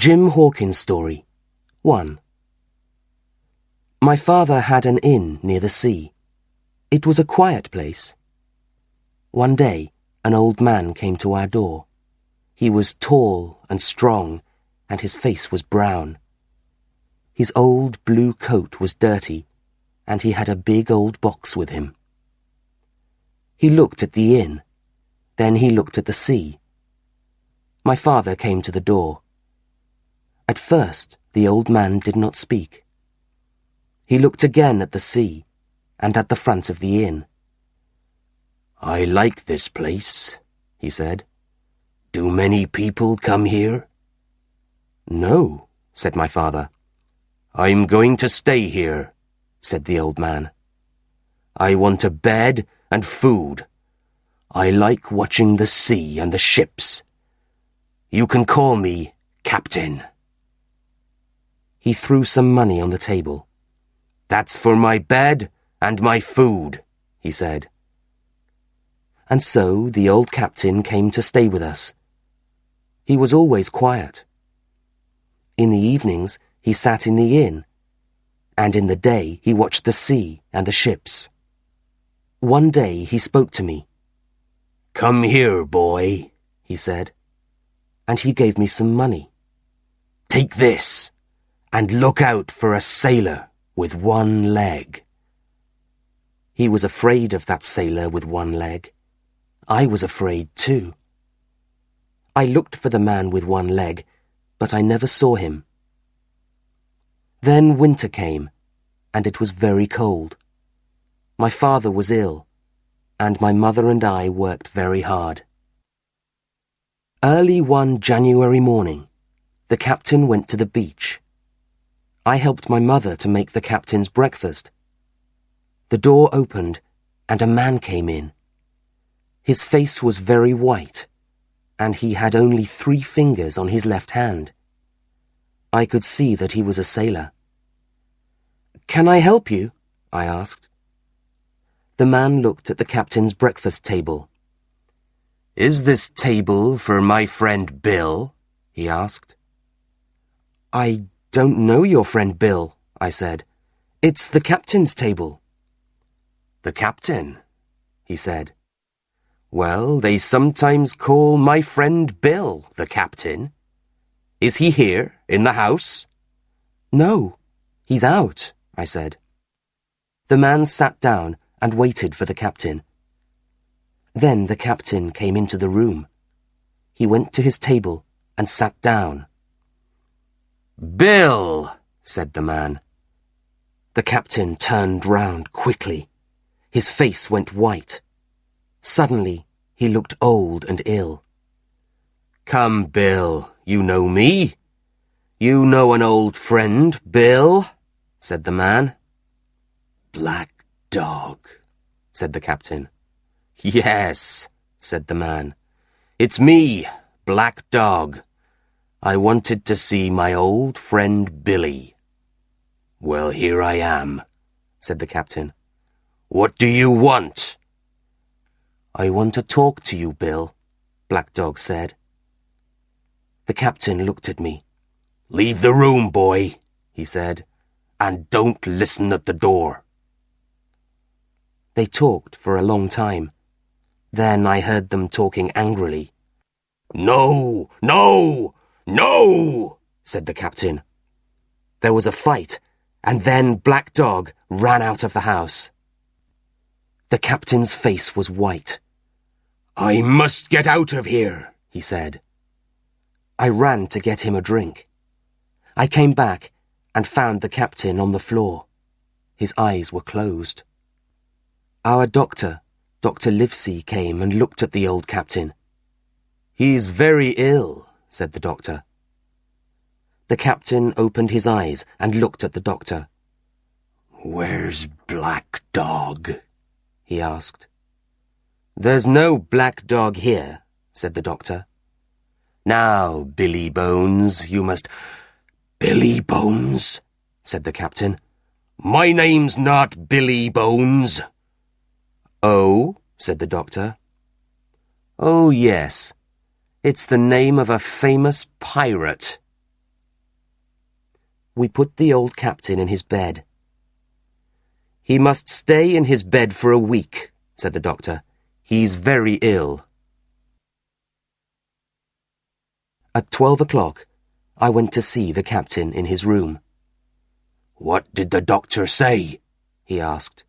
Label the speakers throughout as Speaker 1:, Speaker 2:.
Speaker 1: Jim Hawkins Story 1. My father had an inn near the sea. It was a quiet place. One day, an old man came to our door. He was tall and strong, and his face was brown. His old blue coat was dirty, and he had a big old box with him. He looked at the inn. Then he looked at the sea. My father came to the door. At first, the old man did not speak. He looked again at the sea and at the front of the inn. "I like this place," he said. "Do many people come here?" "No," said my father. "I'm going to stay here," said the old man. "I want a bed and food. I like watching the sea and the ships. You can call me Captain." He threw some money on the table. "That's for my bed and my food," he said. And so the old captain came to stay with us. He was always quiet. In the evenings, he sat in the inn, and in the day he watched the sea and the ships. One day he spoke to me. "Come here, boy," he said, and he gave me some money. "Take this, and look out for a sailor with one leg." He was afraid of that sailor with one leg. I was afraid too. I looked for the man with one leg, but I never saw him. Then winter came, and it was very cold. My father was ill, and my mother and I worked very hard. Early one January morning, the captain went to the beach. I helped my mother to make the captain's breakfast. The door opened, and a man came in. His face was very white, and he had only 3 fingers on his left hand. I could see that he was a sailor. "Can I help you?" I asked. The man looked at the captain's breakfast table. "Is this table for my friend Bill?" he asked. "I don't know your friend Bill," I said. "It's the captain's table." "The captain?" he said. "Well, they sometimes call my friend Bill the captain. Is he here, in the house?" "No, he's out," I said. The man sat down and waited for the captain. Then the captain came into the room. He went to his table and sat down. "Bill," said the man. The captain turned round quickly. His face went white. Suddenly, he looked old and ill. "Come, Bill, you know me. You know an old friend, Bill," said the man. "Black dog," said the captain. "Yes," said the man. "It's me, Black Dog. I wanted to see my old friend Billy." "Well, here I am," said the captain. "What do you want?" "I want to talk to you, Bill," Black Dog said. The captain looked at me. "Leave the room, boy," he said, "and don't listen at the door." They talked for a long time. Then I heard them talking angrily. "No, no, no," said the captain. There was a fight, and then Black Dog ran out of the house. The captain's face was white. "I must get out of here," he said. I ran to get him a drink. I came back and found the captain on the floor. His eyes were closed. Our doctor, Dr. Livesey, came and looked at the old captain. "He's very ill," said the doctor. The captain opened his eyes and looked at the doctor. "Where's Black Dog?" he asked. "There's no Black Dog here," said the doctor. "Now, Billy Bones, you must—" "Billy Bones?" said the captain. "My name's not Billy Bones." "Oh?" said the doctor. "Oh, yes. It's the name of a famous pirate." We put the old captain in his bed. "He must stay in his bed for a week," said the doctor. "He's very ill." At 12 o'clock, I went to see the captain in his room. "What did the doctor say?" he asked.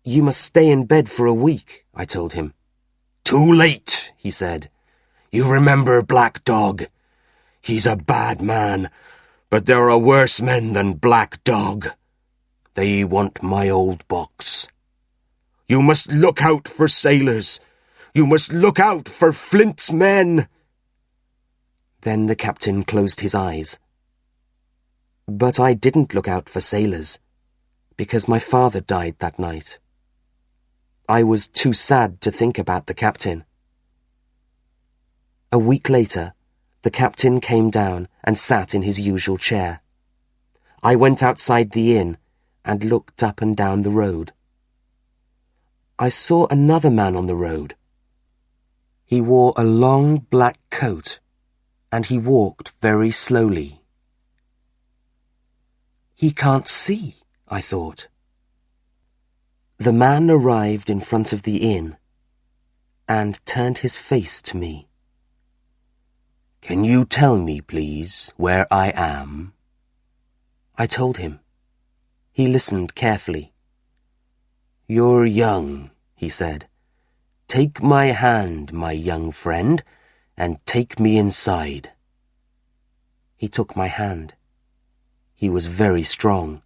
Speaker 1: "You must stay in bed for a week," I told him. "Too late," he said. "You remember Black Dog? He's a bad man, but there are worse men than Black Dog. They want my old box. You must look out for sailors. You must look out for Flint's men." Then the captain closed his eyes. But I didn't look out for sailors, because my father died that night. I was too sad to think about the captain. A week later, the captain came down and sat in his usual chair. I went outside the inn and looked up and down the road. I saw another man on the road. He wore a long black coat, and he walked very slowly. "He can't see," I thought. The man arrived in front of the inn and turned his face to me. "Can you tell me, please, where I am?" I told him. He listened carefully. "You're young," he said. "Take my hand, my young friend, and take me inside." He took my hand. He was very strong.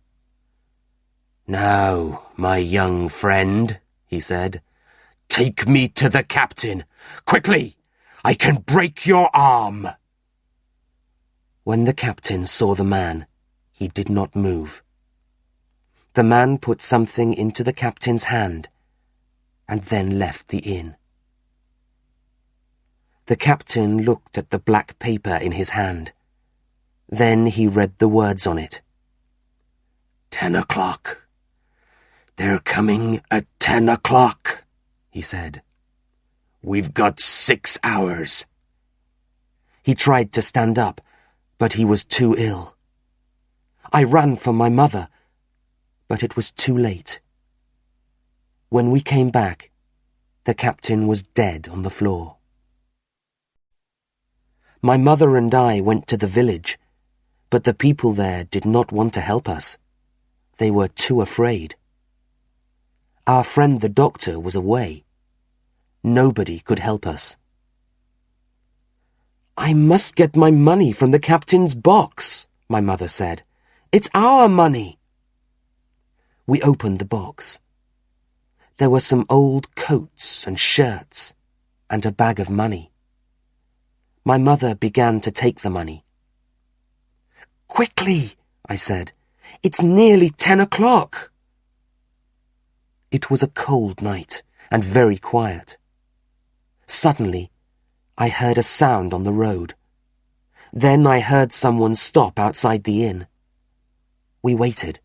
Speaker 1: "Now, my young friend," he said, "take me to the captain. Quickly! I can break your arm." When the captain saw the man, he did not move. The man put something into the captain's hand and then left the inn. The captain looked at the black paper in his hand. Then he read the words on it. 10 o'clock. They're coming at 10 o'clock, he said. We've got 6 hours. He tried to stand up, but he was too ill. I ran for my mother, but it was too late. When we came back, the captain was dead on the floor. My mother and I went to the village, but the people there did not want to help us. They were too afraid. Our friend the doctor was away. Nobody could help us. I must get my money from the captain's box, my mother said. It's our money. We opened the box. There were some old coats and shirts and a bag of money. My mother began to take the money. Quickly, I said. It's nearly 10 o'clock. It was a cold night and very quiet. Suddenly, I heard a sound on the road. Then I heard someone stop outside the inn. We waited.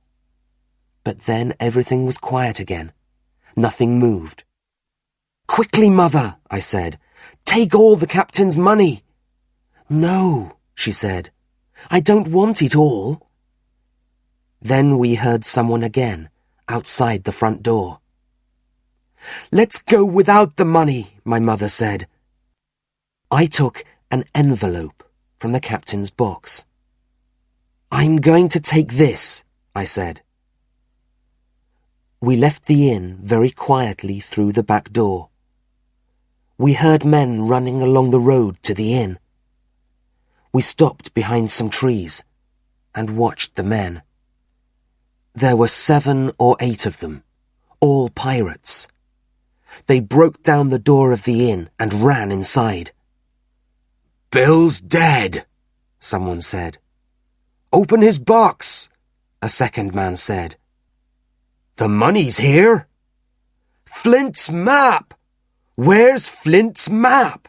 Speaker 1: But then everything was quiet again. Nothing moved. Quickly, Mother, I said. Take all the captain's money. No, she said. I don't want it all. Then we heard someone again, outside the front door. Let's go without the money, my mother said. I took an envelope from the captain's box. I'm going to take this, I said. We left the inn very quietly through the back door. We heard men running along the road to the inn. We stopped behind some trees and watched the men. There were 7 or 8 of them, all pirates. They broke down the door of the inn and ran inside. Bill's dead, someone said. Open his box, a second man said. The money's here. Flint's map! Where's Flint's map?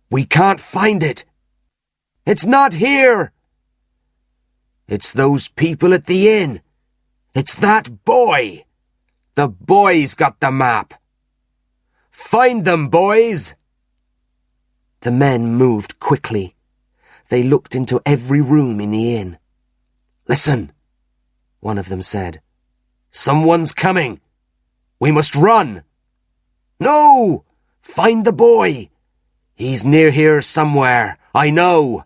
Speaker 1: We can't find it. It's not here. It's those people at the inn. It's that boy. The boy's got the map. Find them, boys. The men moved quickly. They looked into every room in the inn. "Listen," one of them said. "Someone's coming. We must run." "No! Find the boy. He's near here somewhere, I know."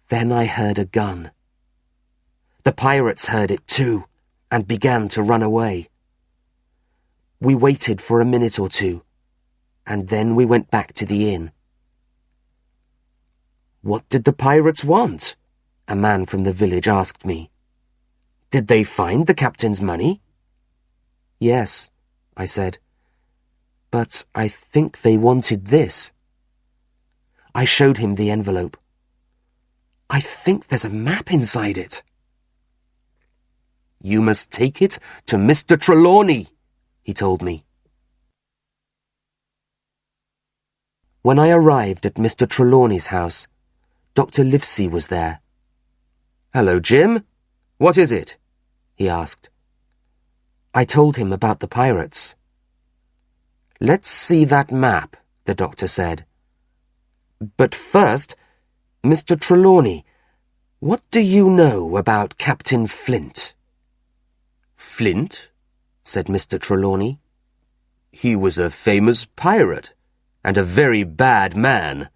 Speaker 1: Then I heard a gun. The pirates heard it too, and began to run away. We waited for a minute or two, and then we went back to the inn. "What did the pirates want?" a man from the village asked me. "Did they find the captain's money?" "Yes," I said, "but I think they wanted this." I showed him the envelope. "I think there's a map inside it." "You must take it to Mr. Trelawney," he told me. When I arrived at Mr. Trelawney's house, Dr. Livesey was there. "Hello, Jim. What is it?" he asked. I told him about the pirates. "Let's see that map," the doctor said. "But first, Mr. Trelawney, what do you know about Captain Flint?" "Flint?" said Mr. Trelawney. "He was a famous pirate, and a very bad man.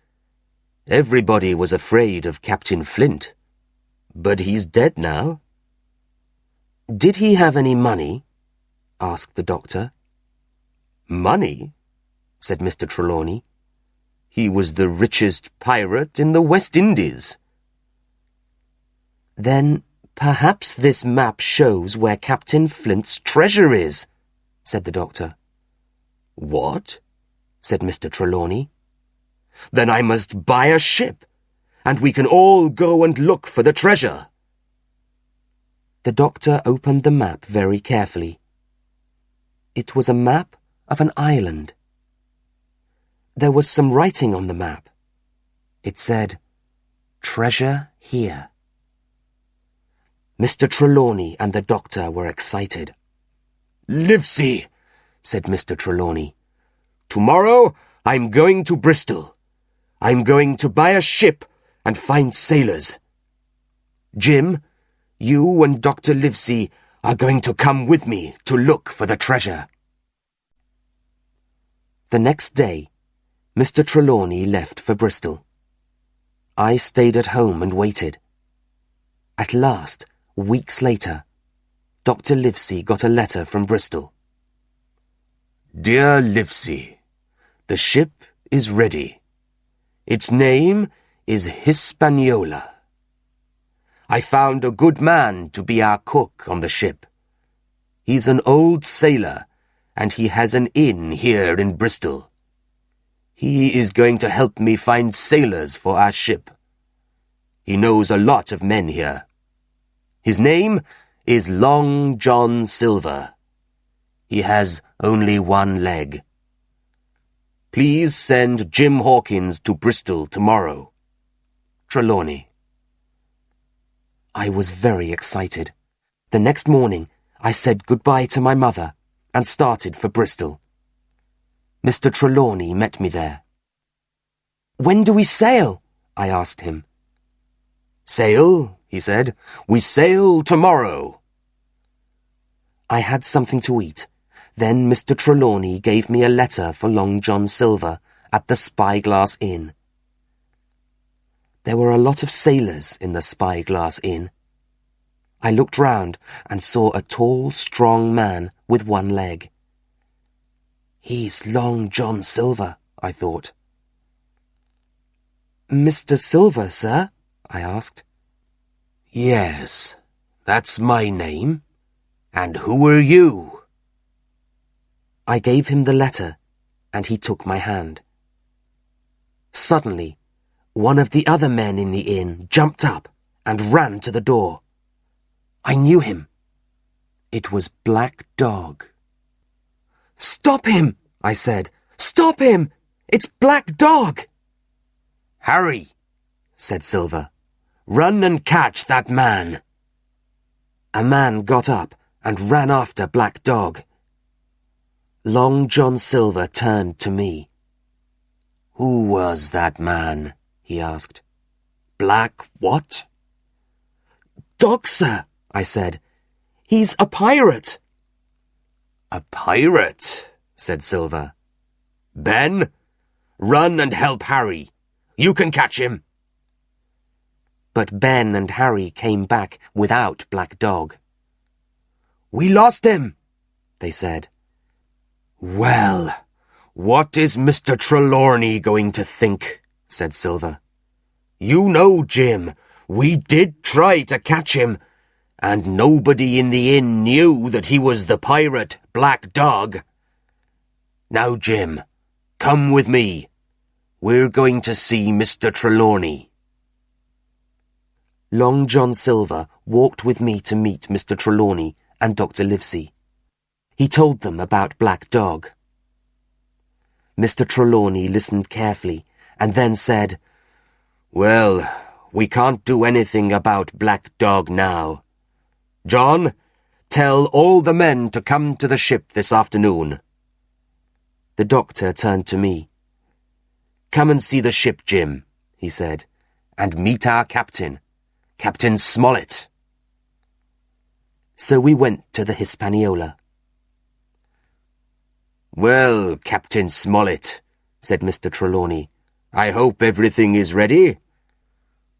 Speaker 1: Everybody was afraid of Captain Flint. But he's dead now." "Did he have any money?" asked the doctor. "Money?" said Mr. Trelawney. "He was the richest pirate in the West Indies." "Then perhaps this map shows where Captain Flint's treasure is," said the doctor. "What?" said Mr. Trelawney. "Then I must buy a ship, and we can all go and look for the treasure." The doctor opened the map very carefully. It was a map of an island. There was some writing on the map. It said, "Treasure here." Mr. Trelawney and the doctor were excited. "Livesey," said Mr. Trelawney, "tomorrow I'm going to Bristol. I'm going to buy a ship and find sailors. Jim, you and Dr. Livesey are going to come with me to look for the treasure." The next day, Mr. Trelawney left for Bristol. I stayed at home and waited. At last, weeks later, Dr. Livesey got a letter from Bristol. "Dear Livesey, the ship is ready. Its name is Hispaniola. I found a good man to be our cook on the ship. He's an old sailor, and he has an inn here in Bristol. He is going to help me find sailors for our ship. He knows a lot of men here. His name is Long John Silver. He has only one leg. Please send Jim Hawkins to Bristol tomorrow. Trelawney." I was very excited. The next morning, I said goodbye to my mother and started for Bristol. Mr. Trelawney met me there. "When do we sail?" I asked him. "Sail?" he said. "We sail tomorrow." I had something to eat. Then Mr. Trelawney gave me a letter for Long John Silver at the Spyglass Inn. There were a lot of sailors in the Spyglass Inn. I looked round and saw a tall, strong man with one leg. "He's Long John Silver," I thought. "Mr. Silver, sir?" I asked. "Yes, that's my name. And who are you?" I gave him the letter, and he took my hand. Suddenly, one of the other men in the inn jumped up and ran to the door. I knew him. It was Black Dog. "Stop him!" I said. "Stop him! It's Black Dog!" "Hurry!" said Silver. "Run and catch that man!" A man got up and ran after Black Dog. Long John Silver turned to me. "Who was that man?" he asked. Black what? Dog, sir, I said. He's a pirate. A pirate, said Silver. Ben, run and help Harry. You can catch him. But Ben and Harry came back without Black Dog. We lost him, they said. Well, what is Mr. Trelawney going to think? Said Silver. You know, Jim, we did try to catch him, and nobody in the inn knew that he was the pirate Black Dog. Now, Jim, come with me. We're going to see Mr. Trelawney. Long John Silver walked with me to meet Mr. Trelawney and Dr. Livesey. He told them about Black Dog. Mr. Trelawney listened carefully and then said, Well, we can't do anything about Black Dog now. John, tell all the men to come to the ship this afternoon. The doctor turned to me. Come and see the ship, Jim, he said, and meet our captain, Captain Smollett. So we went to the Hispaniola. Well, Captain Smollett, said Mr. Trelawney, I hope everything is ready?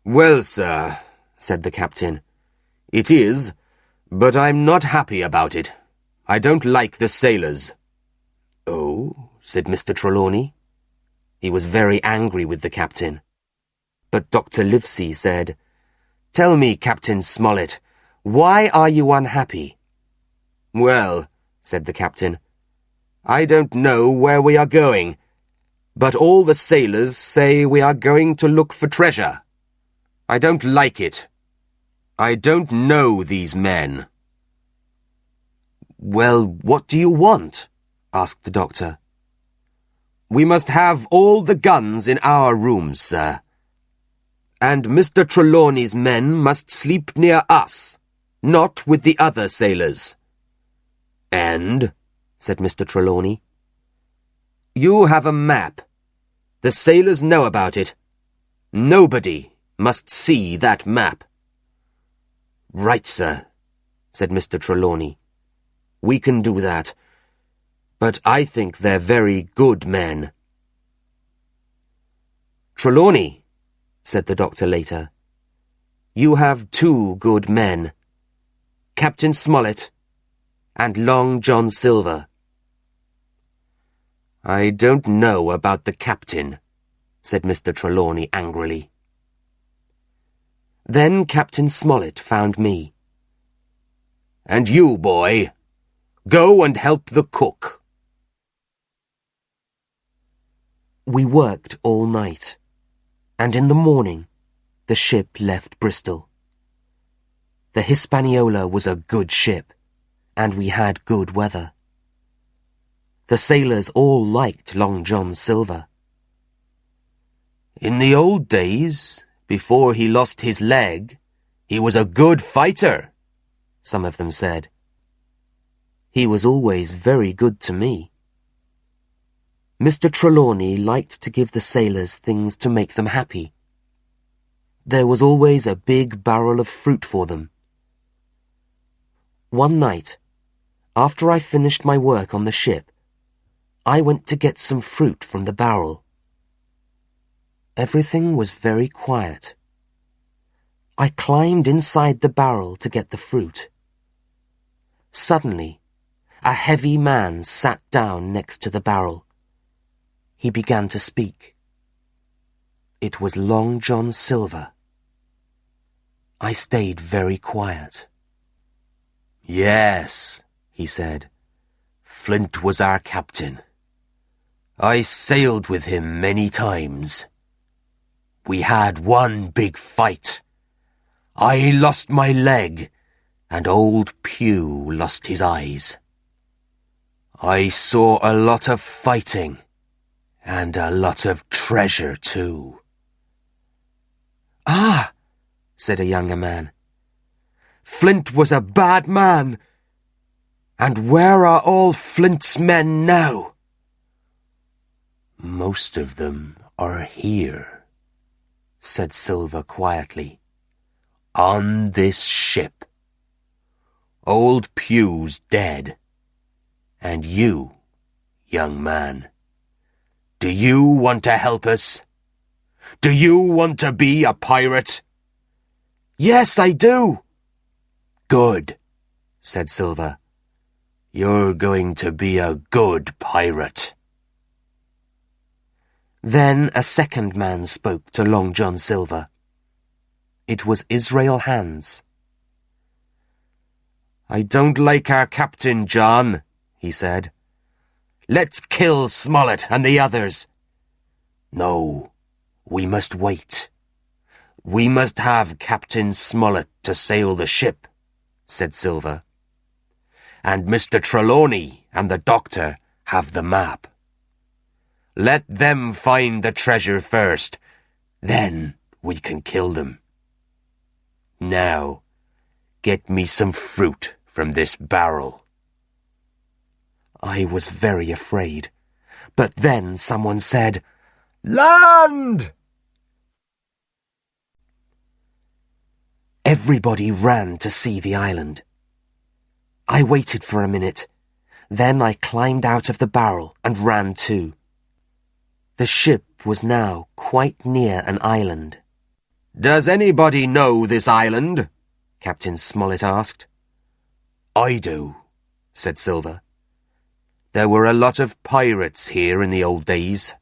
Speaker 1: Well, sir, said the captain, it is, but I'm not happy about it. I don't like the sailors. Oh, said Mr. Trelawney. He was very angry with the captain. But Dr. Livesey said, Tell me, Captain Smollett, why are you unhappy? Well, said the captain, I don't know where we are going, but all the sailors say we are going to look for treasure. I don't like it. I don't know these men. Well, what do you want? Asked the doctor. We must have all the guns in our rooms, sir. And Mr. Trelawney's men must sleep near us, not with the other sailors. And, said Mr. Trelawney, you have a map. The sailors know about it. Nobody must see that map. Right, sir, said Mr. Trelawney. We can do that. But I think they're very good men. Trelawney, said the doctor later, you have two good men, Captain Smollett and Long John Silver. I don't know about the captain, said Mr. Trelawney angrily. Then Captain Smollett found me. And you, boy, go and help the cook. We worked all night, and in the morning the ship left Bristol. The Hispaniola was a good ship, and we had good weather. The sailors all liked Long John Silver. In the old days, before he lost his leg, he was a good fighter, some of them said. He was always very good to me. Mr. Trelawney liked to give the sailors things to make them happy. There was always a big barrel of fruit for them. One night, after I finished my work on the ship, I went to get some fruit from the barrel. Everything was very quiet. I climbed inside the barrel to get the fruit. Suddenly, a heavy man sat down next to the barrel. He began to speak. It was Long John Silver. I stayed very quiet. Yes, he said. Flint was our captain. I sailed with him many times. We had one big fight. I lost my leg, and old Pew lost his eyes. I saw a lot of fighting, and a lot of treasure, too. Ah, said a younger man. Flint was a bad man. And where are all Flint's men now? Most of them are here, said Silver quietly. "On this ship. Old Pew's dead. And you, young man, do you want to help us? Do you want to be a pirate?" "Yes, I do." "Good," said Silver. "You're going to be a good pirate." Then a second man spoke to Long John Silver. It was Israel Hands. "I don't like our captain, John," he said. "Let's kill Smollett and the others." "No, we must wait. We must have Captain Smollett to sail the ship," said Silver. "And Mr. Trelawney and the doctor have the map. Let them find the treasure first, then we can kill them. Now, get me some fruit from this barrel." I was very afraid, but then someone said, "Land!" Everybody ran to see the island. I waited for a minute. Then I climbed out of the barrel and ran too. The ship was now quite near an island. "Does anybody know this island?" Captain Smollett asked. "I do," said Silver. "There were a lot of pirates here in the old days.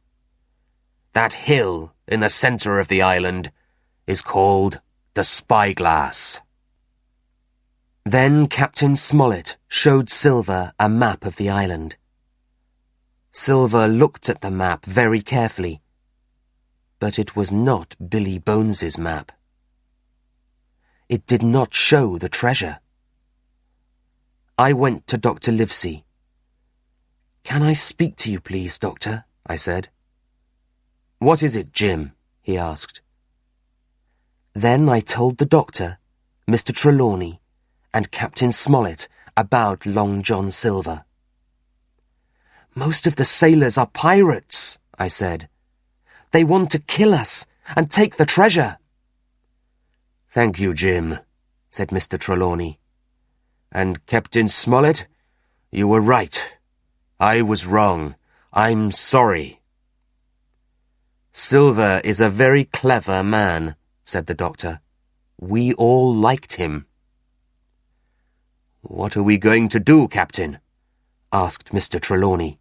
Speaker 1: That hill in the centre of the island is called the Spyglass." Then Captain Smollett showed Silver a map of the island. Silver looked at the map very carefully, but it was not Billy Bones's map. It did not show the treasure. I went to Dr. Livesey. "Can I speak to you, please, Doctor?" I said. "What is it, Jim?" he asked. Then I told the doctor, Mr. Trelawney, and Captain Smollett about Long John Silver. "Most of the sailors are pirates," I said. "They want to kill us and take the treasure." "Thank you, Jim," said Mr. Trelawney. "And Captain Smollett, you were right. I was wrong. I'm sorry." "Silver is a very clever man," said the doctor. "We all liked him." "What are we going to do, Captain?" asked Mr. Trelawney.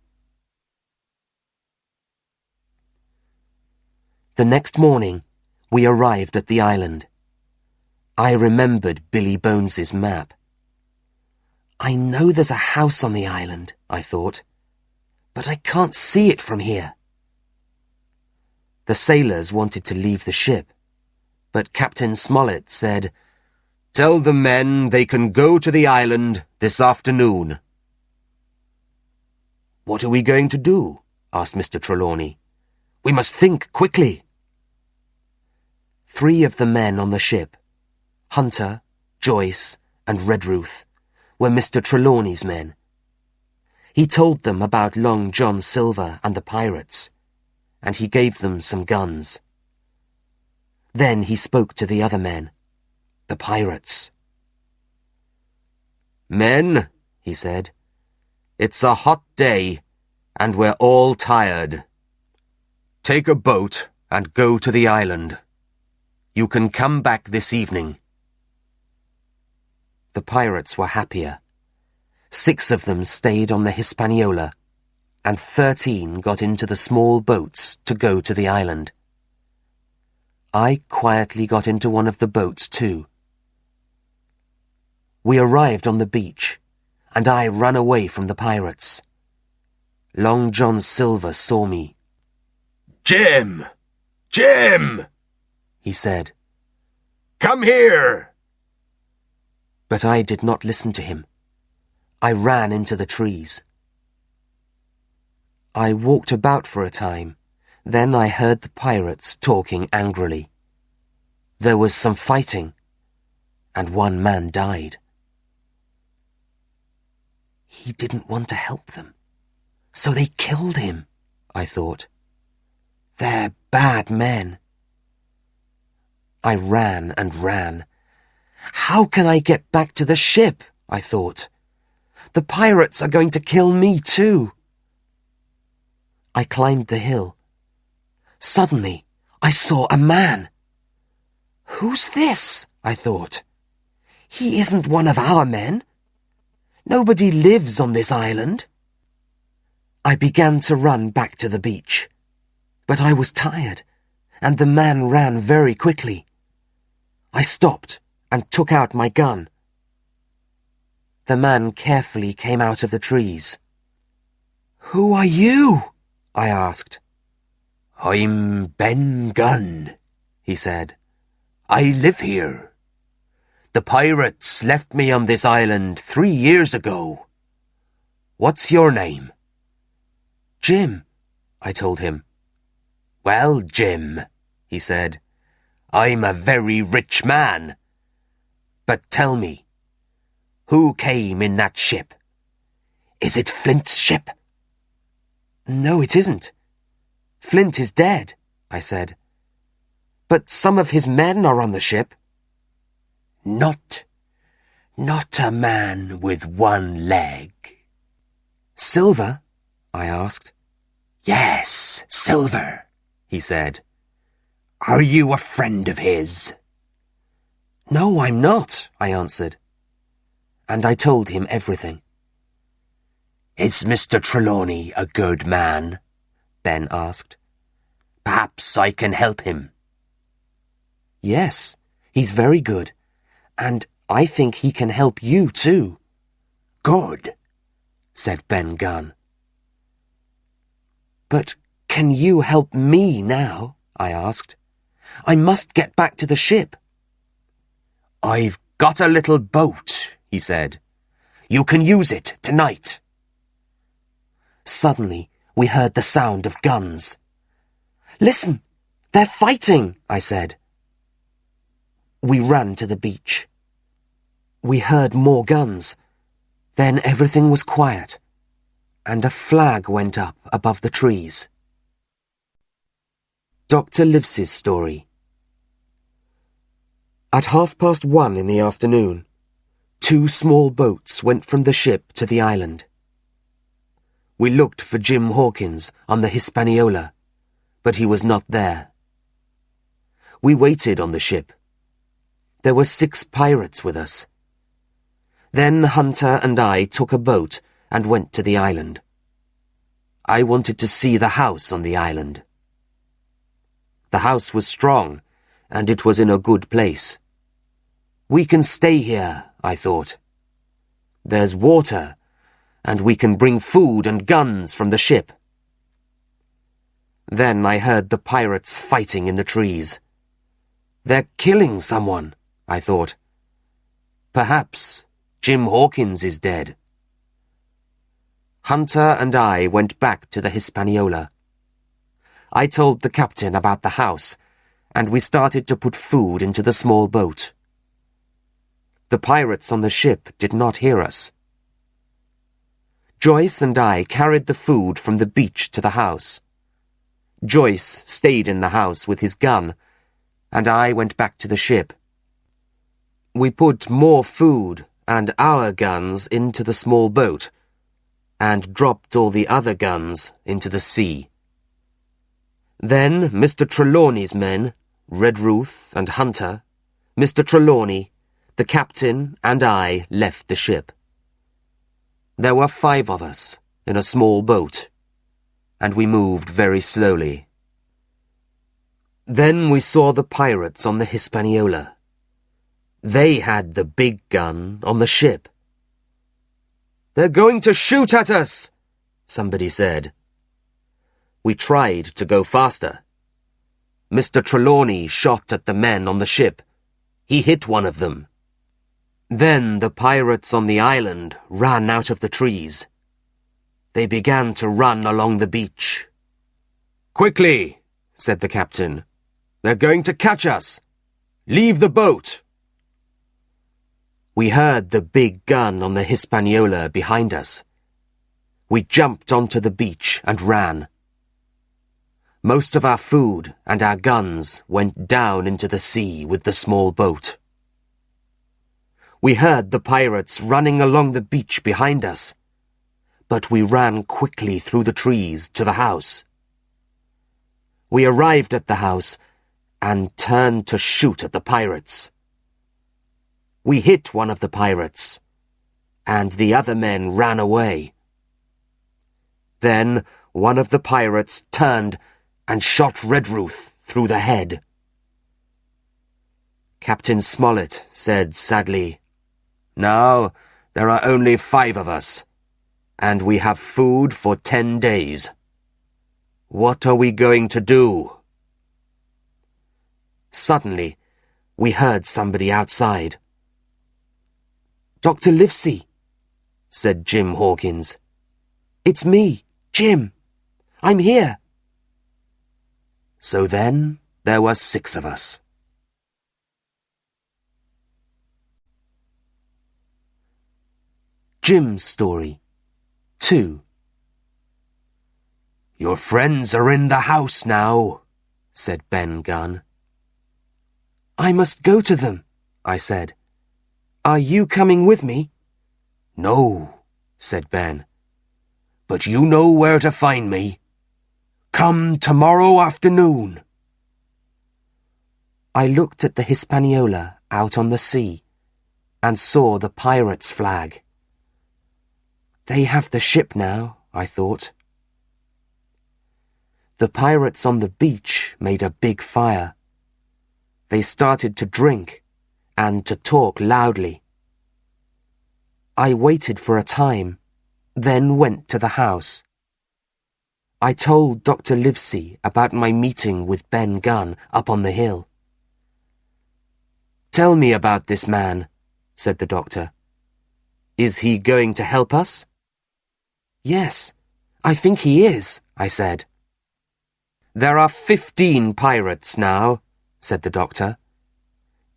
Speaker 1: The next morning, we arrived at the island. I remembered Billy Bones's map. "I know there's a house on the island," I thought, "but I can't see it from here." The sailors wanted to leave the ship, but Captain Smollett said, "Tell the men they can go to the island this afternoon." "What are we going to do?" asked Mr. Trelawney. "We must think quickly." 3 of the men on the ship, Hunter, Joyce, and Redruth, were Mr. Trelawney's men. He told them about Long John Silver and the pirates, and he gave them some guns. Then he spoke to the other men, the pirates. "Men," he said, "it's a hot day, and we're all tired. Take a boat and go to the island. You can come back this evening." The pirates were happier. 6 of them stayed on the Hispaniola, and 13 got into the small boats to go to the island. I quietly got into one of the boats too. We arrived on the beach, and I ran away from the pirates. Long John Silver saw me. "Jim! Jim!" he said. "Come here!" But I did not listen to him. I ran into the trees. I walked about for a time. Then I heard the pirates talking angrily. There was some fighting, and 1 man died. He didn't want to help them, so they killed him, I thought. They're bad men. I ran and ran. How can I get back to the ship? I thought. The pirates are going to kill me too. I climbed the hill. Suddenly, I saw a man. Who's this? I thought. He isn't one of our men. Nobody lives on this island. I began to run back to the beach, but I was tired, and the man ran very quickly. I stopped and took out my gun. The man carefully came out of the trees. "Who are you?" I asked.
Speaker 2: "I'm Ben Gunn," he said. "I live here. The pirates left me on this island 3 years ago. What's your name?"
Speaker 1: "Jim," I told him.
Speaker 2: "Well, Jim," he said, "I'm a very rich man. But tell me, who came in that ship? Is it Flint's ship?"
Speaker 1: "No, it isn't. Flint is dead," I said. "But some of his men are on the ship."
Speaker 2: Not a man with one leg."
Speaker 1: "Silver?" I asked.
Speaker 2: "Yes, Silver," he said. "Are you a friend of his?"
Speaker 1: "No, I'm not," I answered. And I told him everything.
Speaker 2: "Is Mr. Trelawney a good man?" Ben asked. "Perhaps I can help him."
Speaker 1: "Yes, he's very good, and I think he can help you too."
Speaker 2: "Good," said Ben Gunn.
Speaker 1: "But can you help me now?" I asked. "I must get back to the ship."
Speaker 2: "I've got a little boat," he said. "You can use it tonight."
Speaker 1: Suddenly, we heard the sound of guns. "Listen, they're fighting," I said. We ran to the beach. We heard more guns. Then everything was quiet, and a flag went up above the trees. Dr. Lives's story. At 1:30 in the afternoon, 2 small boats went from the ship to the island. We looked for Jim Hawkins on the Hispaniola, but he was not there. We waited on the ship. There were 6 pirates with us. Then Hunter and I took a boat and went to the island. I wanted to see the house on the island. The house was strong, and it was in a good place. We can stay here, I thought. There's water, and we can bring food and guns from the ship. Then I heard the pirates fighting in the trees. They're killing someone, I thought. Perhaps Jim Hawkins is dead. Hunter and I went back to the Hispaniola. I told the captain about the house, and we started to put food into the small boat. The pirates on the ship did not hear us. Joyce and I carried the food from the beach to the house. Joyce stayed in the house with his gun, and I went back to the ship. We put more food and our guns into the small boat, and dropped all the other guns into the sea. Then Mr. Trelawney's men, Red Ruth and Hunter, Mr. Trelawney, the captain, and I left the ship. There were 5 of us in a small boat, and we moved very slowly. Then we saw the pirates on the Hispaniola. They had the big gun on the ship. "They're going to shoot at us," somebody said. We tried to go faster. Mr. Trelawney shot at the men on the ship. He hit one of them. Then the pirates on the island ran out of the trees. They began to run along the beach. "Quickly," said the captain. "They're going to catch us. Leave the boat." We heard the big gun on the Hispaniola behind us. We jumped onto the beach and ran. Most of our food and our guns went down into the sea with the small boat. We heard the pirates running along the beach behind us, but we ran quickly through the trees to the house. We arrived at the house and turned to shoot at the pirates. We hit one of the pirates, and the other men ran away. Then one of the pirates turned and shot Redruth through the head. Captain Smollett said sadly, "Now there are only 5 of us, and we have food for 10 days. What are we going to do?" Suddenly, we heard somebody outside. "Dr. Livesey," said Jim Hawkins. "It's me, Jim. I'm here." So then there were 6 of us. Jim's Story 2. "Your friends are in the house now," said Ben Gunn. "I must go to them," I said. "Are you coming with me?" "No," said Ben. "But you know where to find me. Come tomorrow afternoon." I looked at the Hispaniola out on the sea and saw the pirates' flag. They have the ship now, I thought. The pirates on the beach made a big fire. They started to drink and to talk loudly. I waited for a time, then went to the house. I told Dr. Livesey about my meeting with Ben Gunn up on the hill. "Tell me about this man," said the doctor. "Is he going to help us?" "Yes, I think he is," I said. "There are 15 pirates now," said the doctor.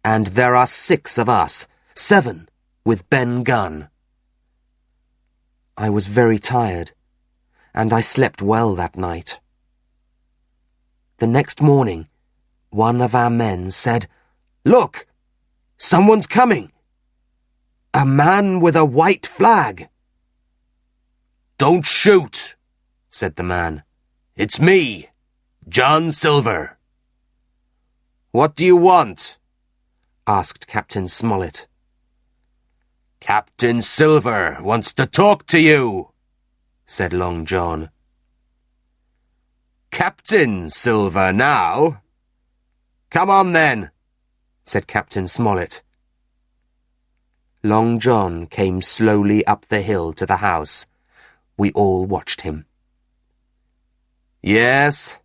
Speaker 1: "And there are 6 of us, 7 with Ben Gunn." I was very tired, and I slept well that night. The next morning, one of our men said, "Look! Someone's coming! A man with a white flag!" "Don't shoot," said the man. "It's me, John Silver." "What do you want?" asked Captain Smollett. "Captain Silver wants to talk to you," said Long John. "Captain Silver now? Come on then," said Captain Smollett. Long John came slowly up the hill to the house. We all watched him. "Yes?"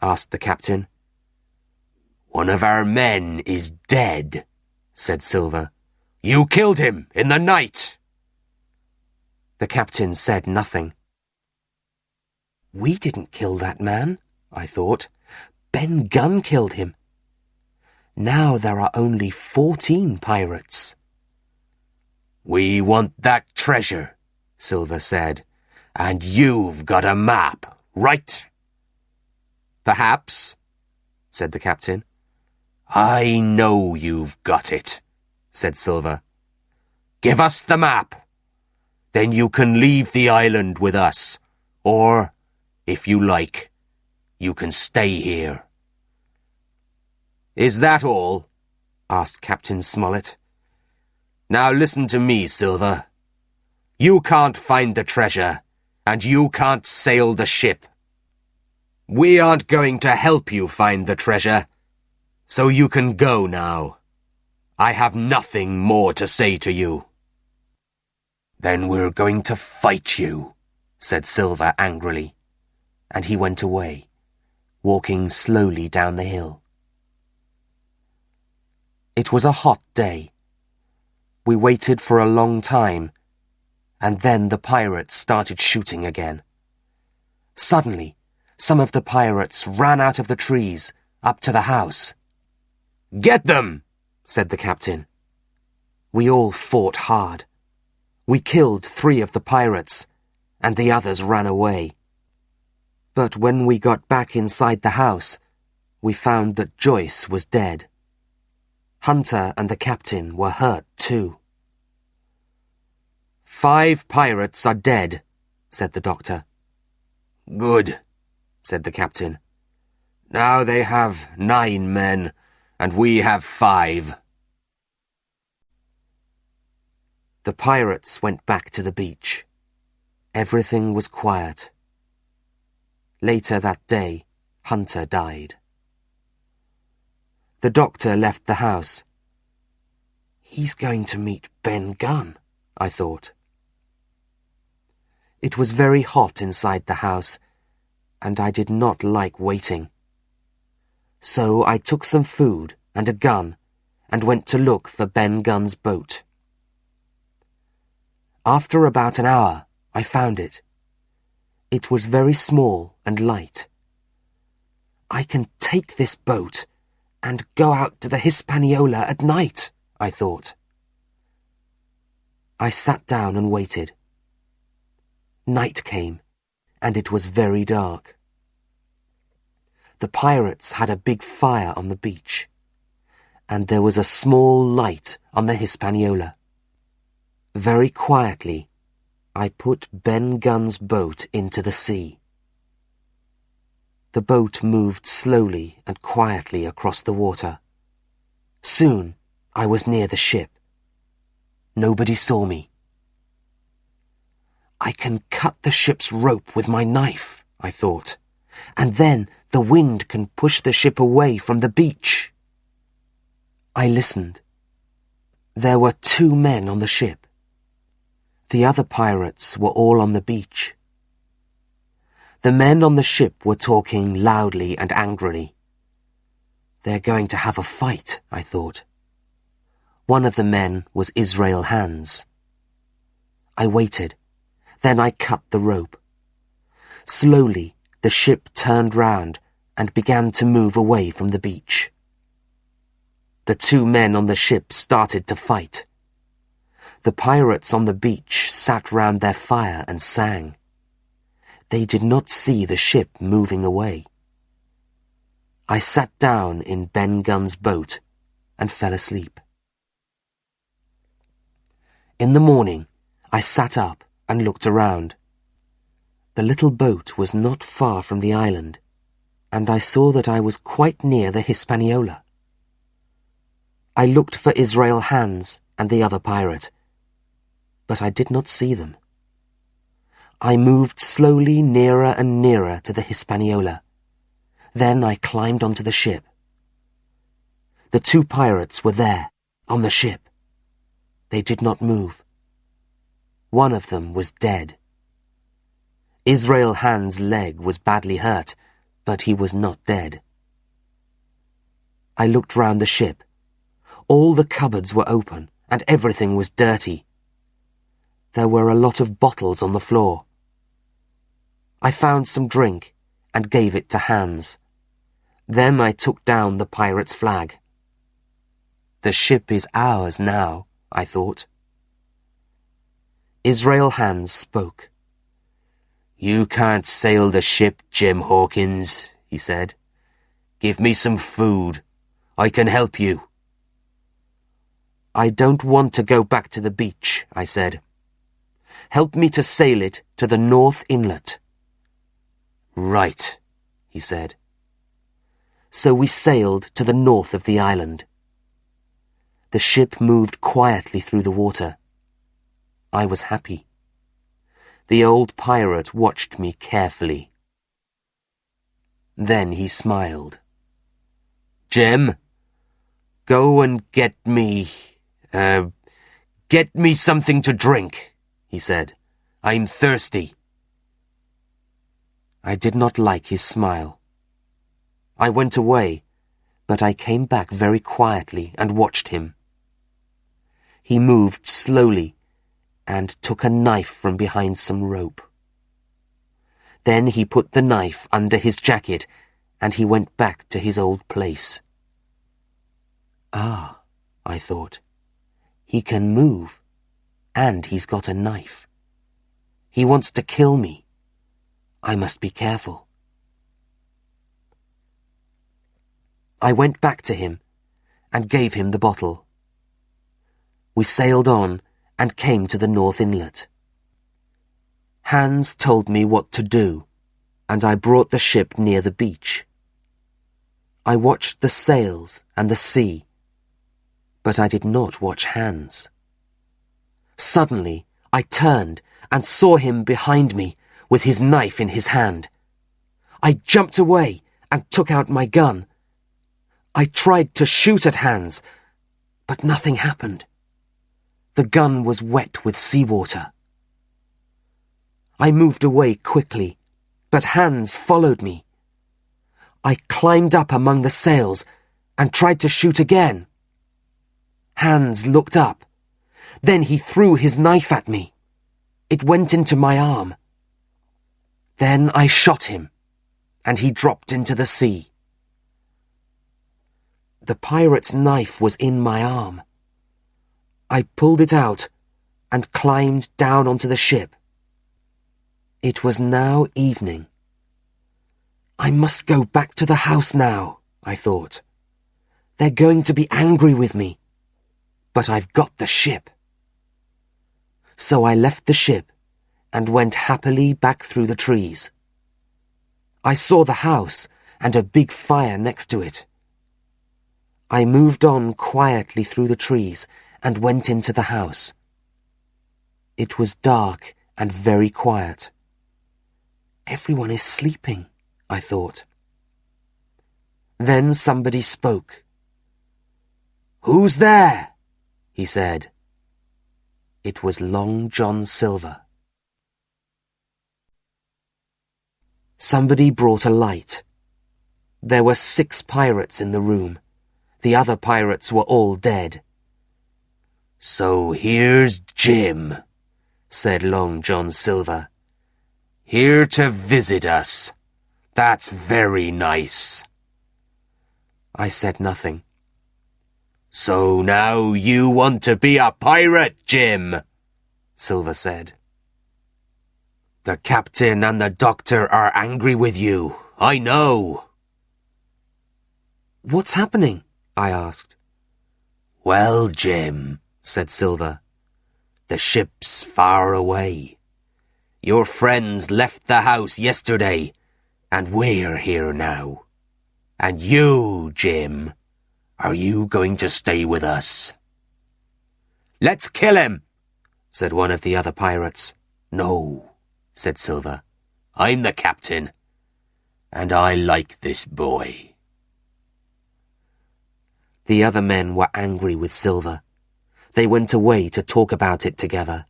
Speaker 1: asked the captain. "One of our men is dead," said Silver. "You killed him in the night." The captain said nothing. We didn't kill that man, I thought. Ben Gunn killed him. Now there are only 14 pirates. "We want that treasure," Silver said, "and you've got a map, right?" "Perhaps," said the captain. "I know you've got it," said Silver. "Give us the map. Then you can leave the island with us, or, if you like, you can stay here." "Is that all?" asked Captain Smollett. "Now listen to me, Silver. You can't find the treasure, and you can't sail the ship. We aren't going to help you find the treasure, so you can go now. I have nothing more to say to you." "Then we're going to fight you," said Silver angrily, and he went away, walking slowly down the hill. It was a hot day. We waited for a long time, and then the pirates started shooting again. Suddenly, some of the pirates ran out of the trees, up to the house. "Get them!" said the captain. We all fought hard. We killed 3 of the pirates, and the others ran away. But when we got back inside the house, we found that Joyce was dead. Hunter and the captain were hurt too.
Speaker 2: 5 pirates are dead, said the doctor.
Speaker 1: Good, said the captain.
Speaker 2: Now they have 9 men, and we have 5.
Speaker 1: The pirates went back to the beach. Everything was quiet. Later that day, Hunter died. The doctor left the house. He's going to meet Ben Gunn, I thought. It was very hot inside the house, and I did not like waiting. So I took some food and a gun and went to look for Ben Gunn's boat. After about an hour, I found it. It was very small and light. I can take this boat and go out to the Hispaniola at night, I thought. I sat down and waited. Night came, and it was very dark. The pirates had a big fire on the beach, and there was a small light on the Hispaniola. Very quietly, I put Ben Gunn's boat into the sea. The boat moved slowly and quietly across the water. Soon, I was near the ship. Nobody saw me. I can cut the ship's rope with my knife, I thought, and then the wind can push the ship away from the beach. I listened. There were 2 men on the ship. The other pirates were all on the beach. The men on the ship were talking loudly and angrily. They're going to have a fight, I thought. One of the men was Israel Hands. I waited. Then I cut the rope. Slowly, the ship turned round and began to move away from the beach. The 2 men on the ship started to fight. The pirates on the beach sat round their fire and sang. They did not see the ship moving away. I sat down in Ben Gunn's boat and fell asleep. In the morning, I sat up and looked around. The little boat was not far from the island, and I saw that I was quite near the Hispaniola. I looked for Israel Hands and the other pirate, but I did not see them. I moved slowly nearer and nearer to the Hispaniola. Then I climbed onto the ship. The 2 pirates were there, on the ship. They did not move. One of them was dead. Israel Hands' leg was badly hurt, but he was not dead. I looked round the ship. All the cupboards were open, and everything was dirty. There were a lot of bottles on the floor. I found some drink and gave it to Hands. Then I took down the pirate's flag. The ship is ours now, I thought. Israel Hands spoke.
Speaker 2: You can't sail the ship, Jim Hawkins, he said. Give me some food. I can help you.
Speaker 1: I don't want to go back to the beach, I said. Help me to sail it to the North Inlet.
Speaker 2: Right, he said.
Speaker 1: So we sailed to the north of the island. The ship moved quietly through the water. I was happy. The old pirate watched me carefully. Then he smiled.
Speaker 2: Jim, go and get me something to drink, he said. I'm thirsty.
Speaker 1: I did not like his smile. I went away, but I came back very quietly and watched him. He moved slowly and took a knife from behind some rope. Then he put the knife under his jacket and he went back to his old place. Ah, I thought, he can move, and he's got a knife. He wants to kill me. I must be careful. I went back to him and gave him the bottle. We sailed on and came to the North Inlet. Hans told me what to do, and I brought the ship near the beach. I watched the sails and the sea, but I did not watch Hans. Suddenly, I turned and saw him behind me with his knife in his hand. I jumped away and took out my gun. I tried to shoot at Hans, but nothing happened. The gun was wet with seawater. I moved away quickly, but Hans followed me. I climbed up among the sails and tried to shoot again. Hans looked up. Then he threw his knife at me. It went into my arm. Then I shot him, and he dropped into the sea. The pirate's knife was in my arm. I pulled it out and climbed down onto the ship. It was now evening. I must go back to the house now, I thought. They're going to be angry with me, but I've got the ship. So I left the ship and went happily back through the trees. I saw the house and a big fire next to it. I moved on quietly through the trees and went into the house. It was dark and very quiet. Everyone is sleeping, I thought. Then somebody spoke. "Who's there?" he said. It was Long John Silver. Somebody brought a light. There were 6 pirates in the room. The other pirates were all dead.
Speaker 2: "So here's Jim," said Long John Silver. "Here to visit us. That's very nice."
Speaker 1: I said nothing.
Speaker 2: "So now you want to be a pirate, Jim," Silver said. "The captain and the doctor are angry with you, I know."
Speaker 1: "What's happening?" I asked.
Speaker 2: "Well, Jim," said Silver, "the ship's far away. Your friends left the house yesterday, and we're here now. And you, Jim, are you going to stay with us?" "Let's kill him," said one of the other pirates. "No," said Silver. "I'm the captain, and I like this boy."
Speaker 1: The other men were angry with Silver. They went away to talk about it together.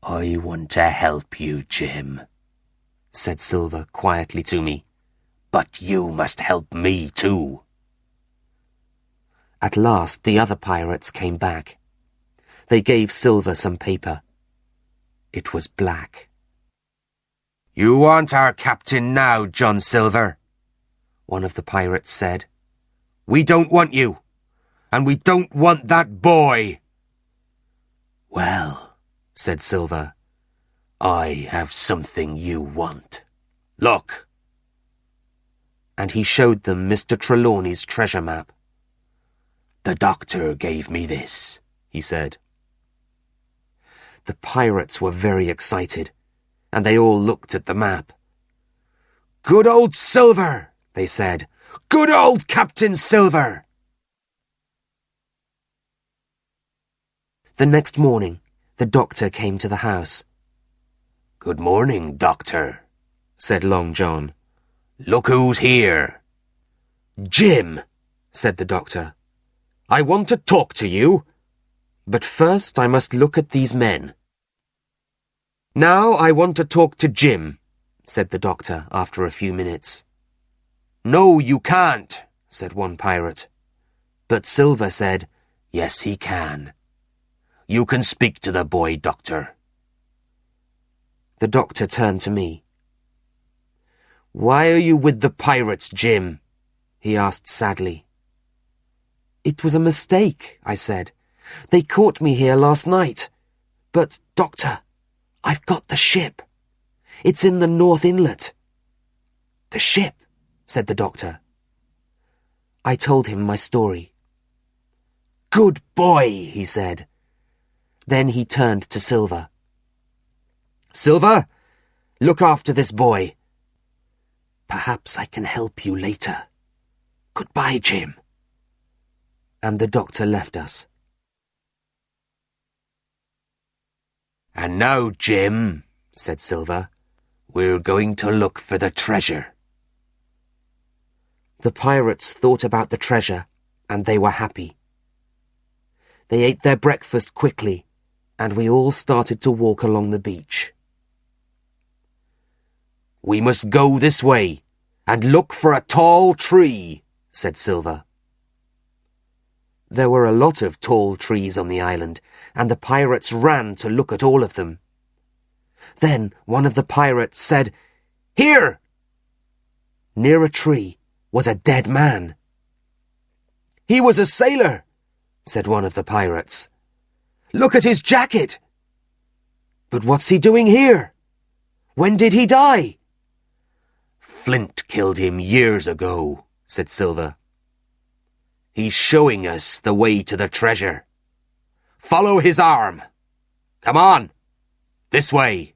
Speaker 2: "I want to help you, Jim," said Silver quietly to me. "But you must help me too."
Speaker 1: At last the other pirates came back. They gave Silver some paper. It was black.
Speaker 2: "You aren't our captain now, John Silver,"
Speaker 1: one of the pirates said.
Speaker 2: "We don't want you, and we don't want that boy." "Well," said Silver, "I have something you want. Look."
Speaker 1: And he showed them Mr. Trelawney's treasure map.
Speaker 2: "The doctor gave me this," he said.
Speaker 1: The pirates were very excited, and they all looked at the map.
Speaker 2: "Good old Silver," they said. "Good old Captain Silver."
Speaker 1: The next morning, the doctor came to the house.
Speaker 2: "Good morning, Doctor," said Long John. "Look who's here."
Speaker 1: "Jim," said the doctor, "I want to talk to you, but first I must look at these men." "Now I want to talk to Jim," said the doctor after a few minutes.
Speaker 2: "No, you can't,"
Speaker 1: said one pirate. But Silver said,
Speaker 2: "Yes, he can. You can speak to the boy, Doctor."
Speaker 1: The doctor turned to me. "Why are you with the pirates, Jim?" he asked sadly. "It was a mistake," I said. "They caught me here last night. But, Doctor, I've got the ship. It's in the North Inlet." "The ship?" said the doctor. I told him my story. "Good boy," he said. Then he turned to Silver. "Silver, look after this boy. Perhaps I can help you later. Goodbye, Jim." And the doctor left us.
Speaker 2: "And now, Jim," said Silver, "we're going to look for the treasure."
Speaker 1: The pirates thought about the treasure, and they were happy. They ate their breakfast quickly, and we all started to walk along the beach.
Speaker 2: "We must go this way and look for a tall tree," said Silver.
Speaker 1: There were a lot of tall trees on the island, and the pirates ran to look at all of them. Then one of the pirates said, "Here!" Near a tree was a dead man. "He was a sailor," said one of the pirates. "Look at his jacket." "But what's he doing here? When did he die?"
Speaker 2: "Flint killed him years ago," said Silver. "He's showing us the way to the treasure. Follow his arm. Come on, this way."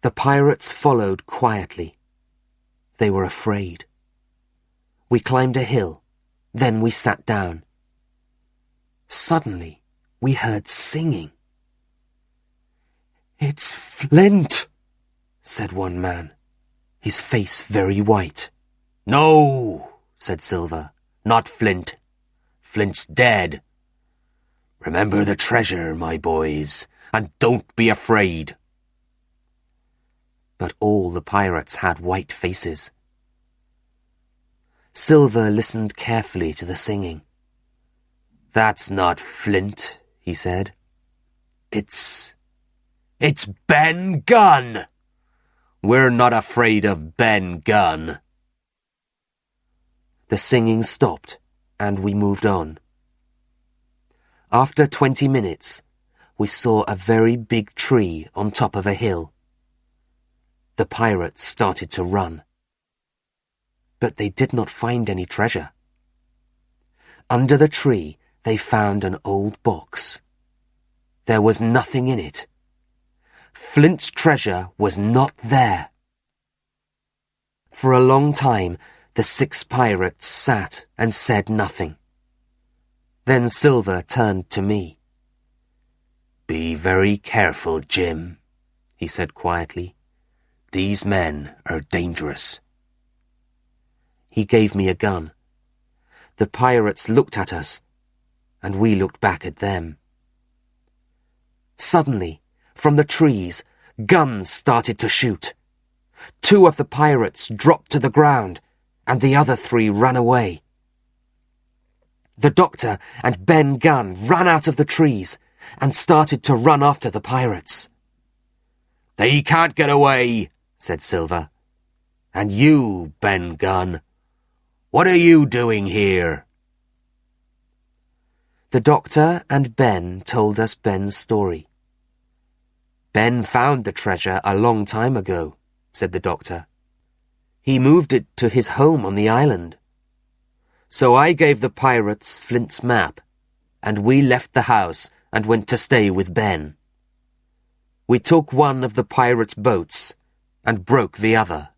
Speaker 1: The pirates followed quietly. They were afraid. We climbed a hill, then we sat down. Suddenly, we heard singing. "It's Flint," said one man, his face very white.
Speaker 2: "No," said Silver, "not Flint. Flint's dead. Remember the treasure, my boys, and don't be afraid."
Speaker 1: But all the pirates had white faces. Silver listened carefully to the singing.
Speaker 2: "That's not Flint," he said. It's Ben Gunn. We're not afraid of Ben Gunn."
Speaker 1: The singing stopped, and we moved on. After 20 minutes, we saw a very big tree on top of a hill. The pirates started to run. But they did not find any treasure. Under the tree, they found an old box. There was nothing in it. Flint's treasure was not there. For a long time, the 6 pirates sat and said nothing. Then Silver turned to me.
Speaker 2: "Be very careful, Jim," he said quietly. "These men are dangerous."
Speaker 1: He gave me a gun. The pirates looked at us, and we looked back at them. Suddenly, from the trees, guns started to shoot. 2 of the pirates dropped to the ground, and the other 3 ran away. The doctor and Ben Gunn ran out of the trees and started to run after the pirates.
Speaker 2: "They can't get away," said Silver. "And you, Ben Gunn, what are you doing here?"
Speaker 1: The doctor and Ben told us Ben's story. "Ben found the treasure a long time ago," said the doctor. "He moved it to his home on the island. So I gave the pirates Flint's map, and we left the house and went to stay with Ben. We took one of the pirates' boats and broke the other."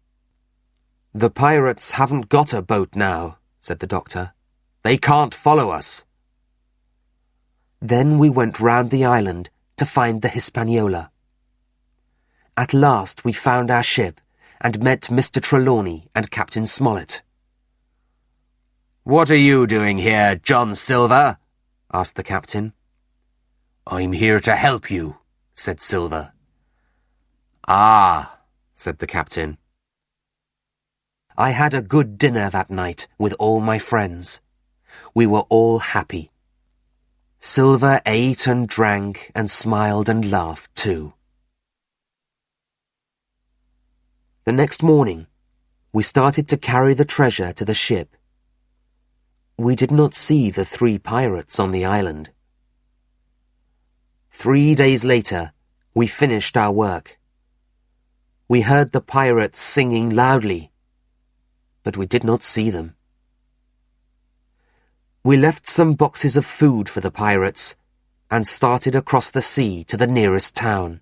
Speaker 1: "The pirates haven't got a boat now," said the doctor. "They can't follow us." Then we went round the island to find the Hispaniola. At last we found our ship and met Mr. Trelawney and Captain Smollett.
Speaker 2: "What are you doing here, John Silver?" asked the captain. "I'm here to help you," said Silver. "Ah," said the captain.
Speaker 1: I had a good dinner that night with all my friends. We were all happy. Silver ate and drank and smiled and laughed too. The next morning, we started to carry the treasure to the ship. We did not see the 3 pirates on the island. 3 days later, we finished our work. We heard the pirates singing loudly, but we did not see them. We left some boxes of food for the pirates and started across the sea to the nearest town.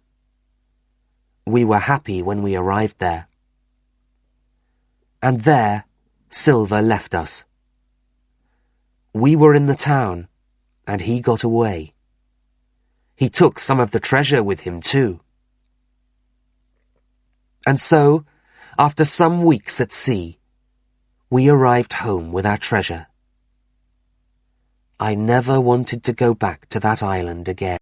Speaker 1: We were happy when we arrived there. And there, Silver left us. We were in the town, and he got away. He took some of the treasure with him too. And so, after some weeks at sea, we arrived home with our treasure. I never wanted to go back to that island again.